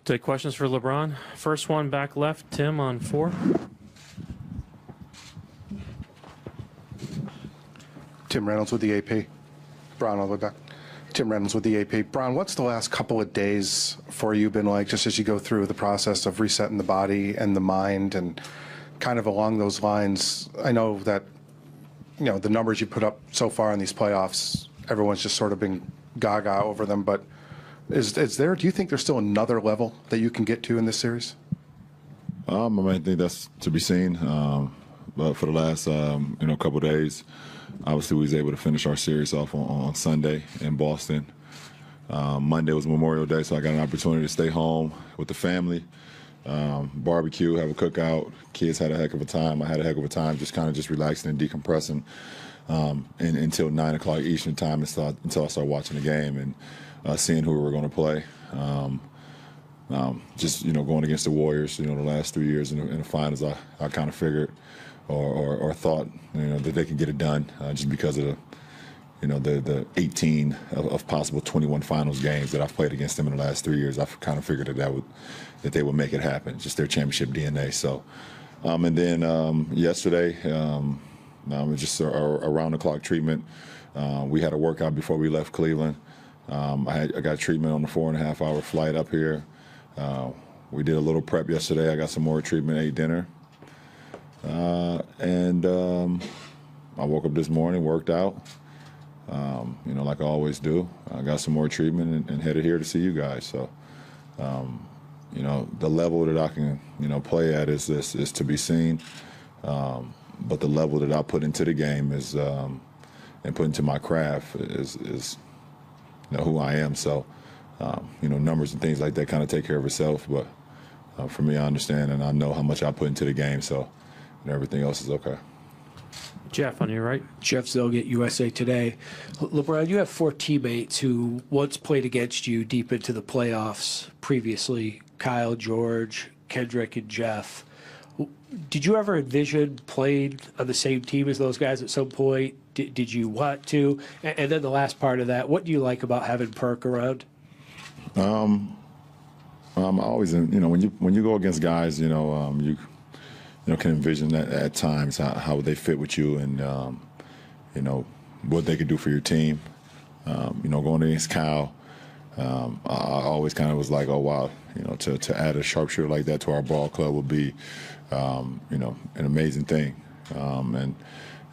Take questions for LeBron. First one back left, Tim on 4. Tim Reynolds with the AP. Bron, all the way back. Tim Reynolds with the AP. Bron, what's the last couple of days for you been like, just as you go through the process of resetting the body and the mind, and kind of along those lines? I know that, you know, the numbers you put up so far in these playoffs, everyone's just sort of been gaga over them, but do you think there's still another level that you can get to in this series? I think that's to be seen. But for the last, couple of days, obviously we was able to finish our series off on Sunday in Boston. Monday was Memorial Day, so I got an opportunity to stay home with the family, barbecue, have a cookout. Kids had a heck of a time. I had a heck of a time just kind of just relaxing and decompressing until 9 o'clock Eastern time until I started watching the game and seeing who we were going to play. Going against the Warriors, the last 3 years in the finals, I kind of figured or thought, that they could get it done just because of the 18 of possible 21 finals games that I've played against them in the last 3 years. I kind of figured that they would make it happen, just their championship DNA. So, and then yesterday, just a around-the-clock treatment. We had a workout before we left Cleveland. I got treatment on the 4.5-hour flight up here. We did a little prep yesterday. I got some more treatment, ate dinner. And I woke up this morning, worked out, like I always do. I got some more treatment and headed here to see you guys. So, the level that I can, play at is to be seen. But the level that I put into the game is, and put into my craft is who I am. So, numbers and things like that kind of take care of itself. But for me, I understand and I know how much I put into the game. So, everything else is okay. Jeff, on your right. Jeff Zilgett, USA Today. LeBron, you have 4 teammates who once played against you deep into the playoffs previously: Kyle, George, Kendrick, and Jeff. Did you ever envision playing on the same team as those guys at some point? Did you want to? And then the last part of that, what do you like about having Perk around? I always, when you go against guys, you can envision that at times how they fit with you and, what they could do for your team. Going against Kyle, I always kind of was like, oh, wow, to add a sharpshooter like that to our ball club would be, an amazing thing.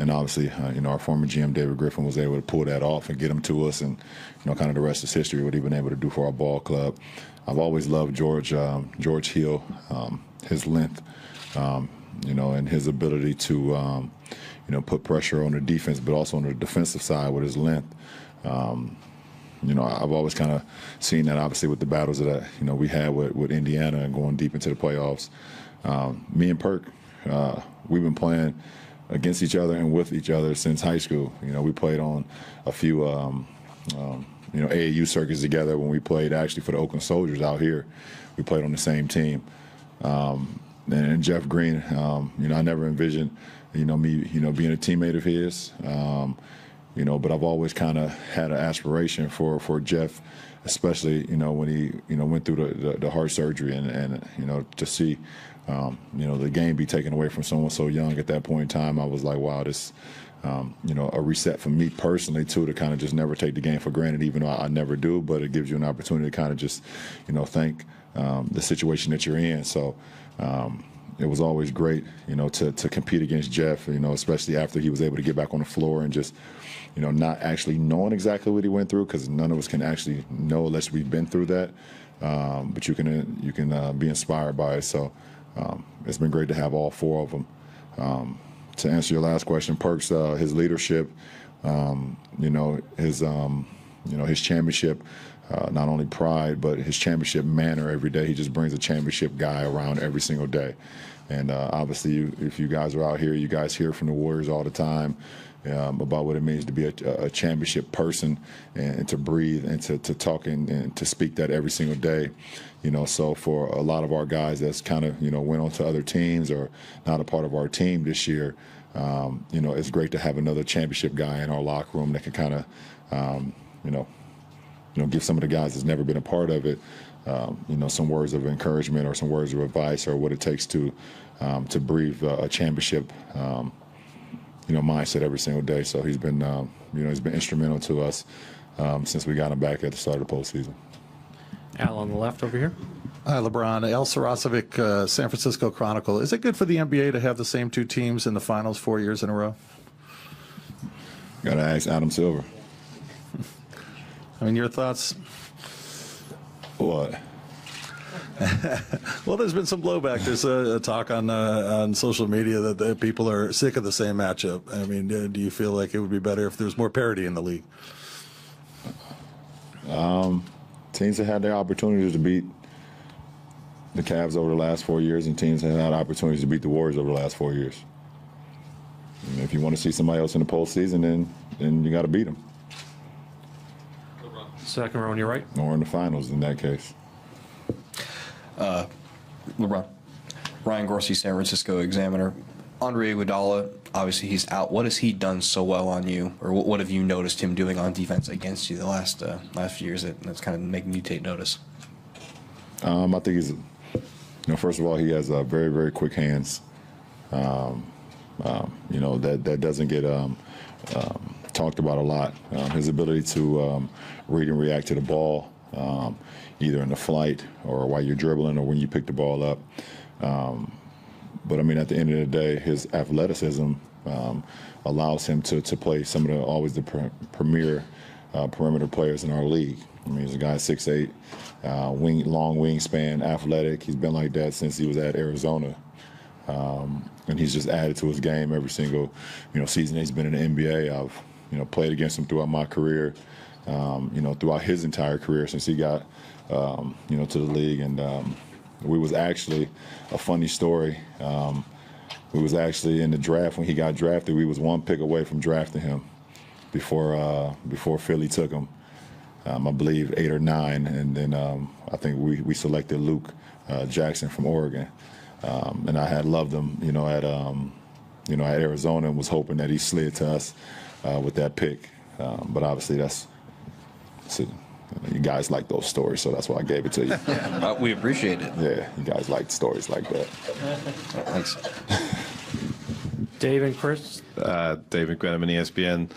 And obviously, our former GM, David Griffin, was able to pull that off and get him to us. And, kind of the rest is history, what he's been able to do for our ball club. I've always loved George Hill, his length, and his ability to, put pressure on the defense, but also on the defensive side with his length. I've always kind of seen that, obviously, with the battles that, we had with Indiana and going deep into the playoffs. Me and Perk, we've been playing against each other and with each other since high school. We played on a few, AAU circuits together when we played actually for the Oakland Soldiers out here. We played on the same team. And Jeff Green, I never envisioned, me, being a teammate of his. But I've always kind of had an aspiration for Jeff, especially, when he, went through the heart surgery and to see, the game be taken away from someone so young at that point in time. I was like, wow, this, a reset for me personally, too, to kind of just never take the game for granted, even though I never do. But it gives you an opportunity to kind of just, thank the situation that you're in. So it was always great, to compete against Jeff, especially after he was able to get back on the floor and just, not actually knowing exactly what he went through, because none of us can actually know unless we've been through that. But you can be inspired by it. So it's been great to have all 4 of them. To answer your last question, Perk's his leadership, his championship, not only pride, but his championship manner every day. He just brings a championship guy around every single day. And obviously, if you guys are out here, you guys hear from the Warriors all the time about what it means to be a championship person and to breathe and to talk and to speak that every single day. So for a lot of our guys that's kind of, went on to other teams or not a part of our team this year, it's great to have another championship guy in our locker room that can kind of, give some of the guys that's never been a part of it some words of encouragement or some words of advice or what it takes to breathe a championship, mindset every single day. So he's been instrumental to us since we got him back at the start of the postseason. Al on the left over here. Hi, LeBron. El Sarasovic, San Francisco Chronicle. Is it good for the NBA to have the same two teams in the finals 4 years in a row? Got to ask Adam Silver. I mean, your thoughts? What? Well, there's been some blowback. There's a talk on social media that people are sick of the same matchup. I mean, do you feel like it would be better if there's more parity in the league? Teams have had their opportunities to beat the Cavs over the last 4 years, and teams have had opportunities to beat the Warriors over the last 4 years. And if you want to see somebody else in the postseason, then you got to beat them. Second row on your right. Or in the finals in that case. LeBron. Ryan Gorski, San Francisco Examiner. Andre Iguodala, obviously he's out. What has he done so well on you, or what have you noticed him doing on defense against you the last few years that's kind of making you take notice? I think he's, first of all, he has very, very quick hands. That doesn't get talked about a lot. His ability to read and react to the ball, either in the flight or while you're dribbling or when you pick the ball up. But I mean, at the end of the day, his athleticism allows him to play some of the premier perimeter players in our league. I mean, he's a guy 6'8", long wingspan, athletic. He's been like that since he was at Arizona. And he's just added to his game every single, season he's been in the NBA. I've, played against him throughout my career, throughout his entire career since he got, to the league. And we was actually a funny story. We was actually in the draft when he got drafted. We was one pick away from drafting him before Philly took him. I believe 8 or 9, and then I think we selected Luke Jackson from Oregon. And I had loved him, at Arizona, and was hoping that he slid to us with that pick. But obviously, you guys like those stories, so that's why I gave it to you. We appreciate it. Yeah, you guys like stories like that. Thanks. Dave and Chris. David McGuinnam, ESPN.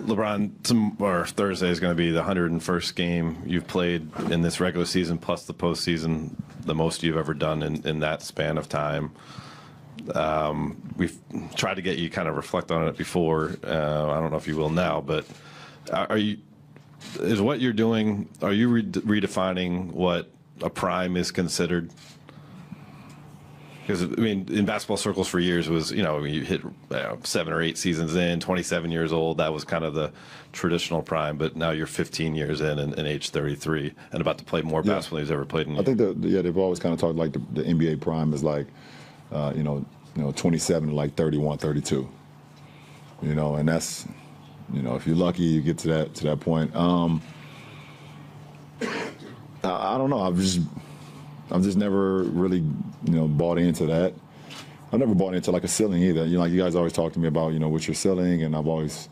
LeBron, Thursday is going to be the 101st game you've played in this regular season plus the postseason, the most you've ever done in that span of time. We've tried to get you kind of reflect on it before. I don't know if you will now, but is what you're doing, are you redefining what a prime is considered? Because, I mean, in basketball circles for years was, you hit 7 or 8 seasons in, 27 years old. That was kind of the traditional prime. But now you're 15 years in and age 33 and about to play more basketball than he's ever played in. I think they've always kind of talked like the NBA prime is like, 27 to like 31, 32. And that's, if you're lucky, you get to that point. I don't know. I've just never really, bought into that. I've never bought into like a ceiling either. You guys always talk to me about, what's your ceiling, and I've always,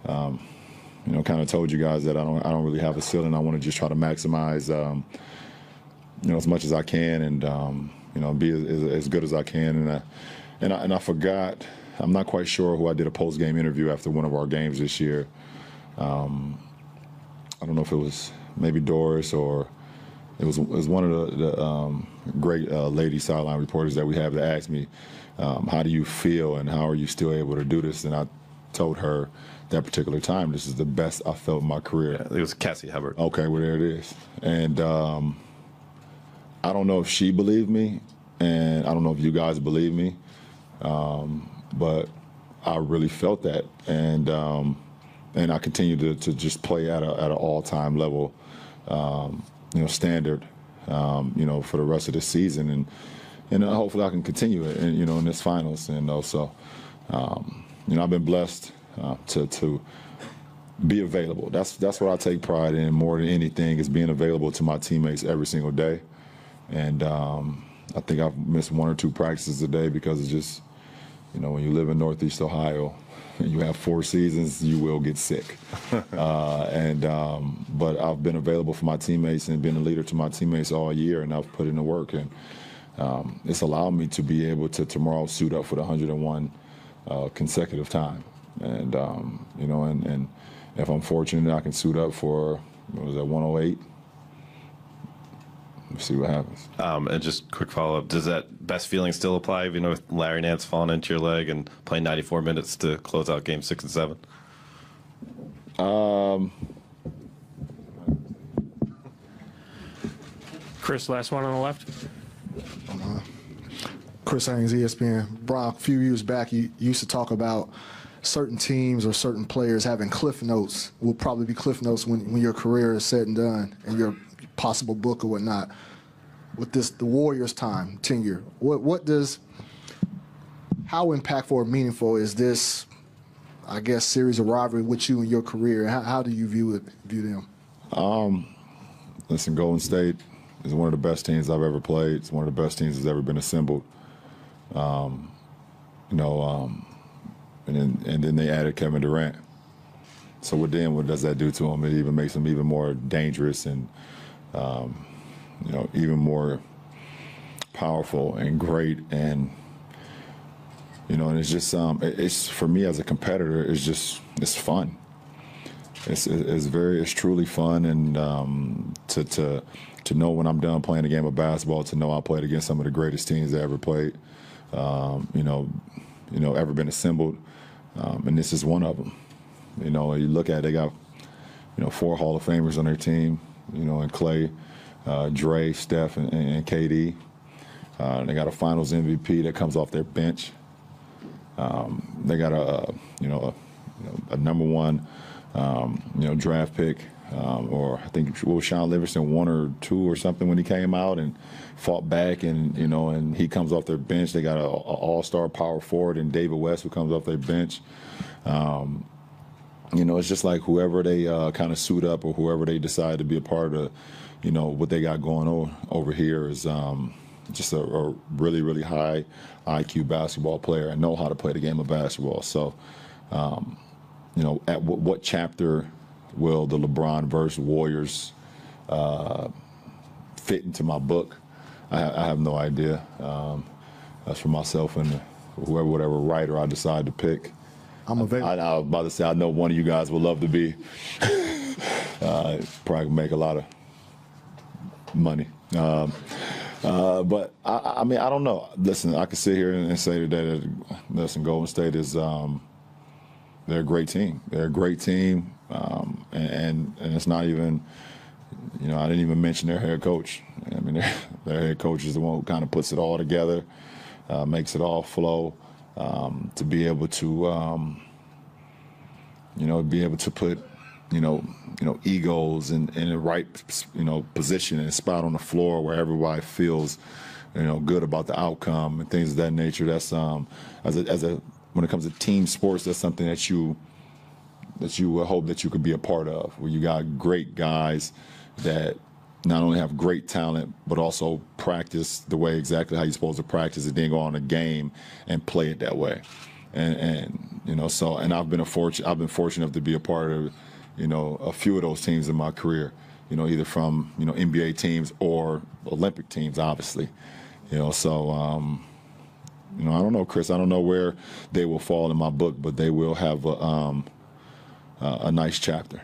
kind of told you guys that I don't really have a ceiling. I want to just try to maximize, as much as I can, and be as good as I can. And I forgot. I'm not quite sure who I did a post-game interview after one of our games this year. I don't know if it was maybe Doris or. It was one of the great lady sideline reporters that we have that asked me, how do you feel and how are you still able to do this? And I told her that particular time, this is the best I felt in my career. Yeah, it was Cassie Hubbard. Okay, well, there it is. And I don't know if she believed me, and I don't know if you guys believe me, but I really felt that. And I continue to just play at an all-time level. Standard, for the rest of the season, and hopefully I can continue it, in this finals. And also, I've been blessed to be available. That's what I take pride in more than anything, is being available to my teammates every single day. And I think I've missed 1 or 2 practices a day because it's just, You know, when you live in Northeast Ohio and you have 4 seasons, you will get sick. But I've been available for my teammates and been a leader to my teammates all year, and I've put in the work. And it's allowed me to be able to tomorrow suit up for the 101 consecutive time. And, you know, and if I'm fortunate, I can suit up for, what was that, 108? We'll see what happens. And just quick follow-up, does that best feeling still apply, even with Larry Nance falling into your leg and playing 94 minutes to close out Game 6 and 7? Chris, last one on the left. Chris Haynes, ESPN. Brock, a few years back, you used to talk about certain teams or certain players having cliff notes, will probably be cliff notes when your career is said and done and your possible book or whatnot. With this, the Warriors' time, tenure, how impactful or meaningful is this, I guess, series of rivalry with you and your career? How do you view them? Listen, Golden State is one of the best teams I've ever played. It's one of the best teams that's ever been assembled. And then they added Kevin Durant. So what does that do to him? It even makes him even more dangerous and, you know, even more powerful and great. And, you know, and it's just, it's for me as a competitor, it's fun. It's truly fun. And to know when I'm done playing a game of basketball, to know I played against some of the greatest teams I ever played, ever been assembled. And this is one of them. You know, you look at it, they got, 4 Hall of Famers on their team, and Clay, Dre, Steph, and KD. They got a Finals MVP that comes off their bench. They got a number 1, draft pick, or I think Sean Livingston 1 or 2 or something when he came out and fought back, and and he comes off their bench. They got an all-star power forward and David West who comes off their bench. It's just like whoever they kind of suit up or whoever they decide to be a part of, what they got going on over here is just a really, really high IQ basketball player and know how to play the game of basketball. So, at what chapter will the LeBron versus Warriors fit into my book? I have no idea. That's for myself and whatever writer I decide to pick. I'm available. I was about to say, I know one of you guys would love to be. Probably make a lot of money. But I mean, I don't know. Listen, I could sit here and say today that Golden State is they're a great team. They're a great team, and it's not even. I didn't even mention their head coach. I mean, their head coach is the one who kind of puts it all together, makes it all flow. To be able to, be able to put, egos in the right, position and spot on the floor where everybody feels, good about the outcome and things of that nature. That's when it comes to team sports, that's something that you would hope that you could be a part of, where you got great guys that not only have great talent, but also practice the way exactly how you're supposed to practice it, then go on a game and play it that way. And I've been fortunate enough to be a part of, a few of those teams in my career, either from, NBA teams or Olympic teams, obviously. I don't know, Chris, I don't know where they will fall in my book, but they will have a nice chapter.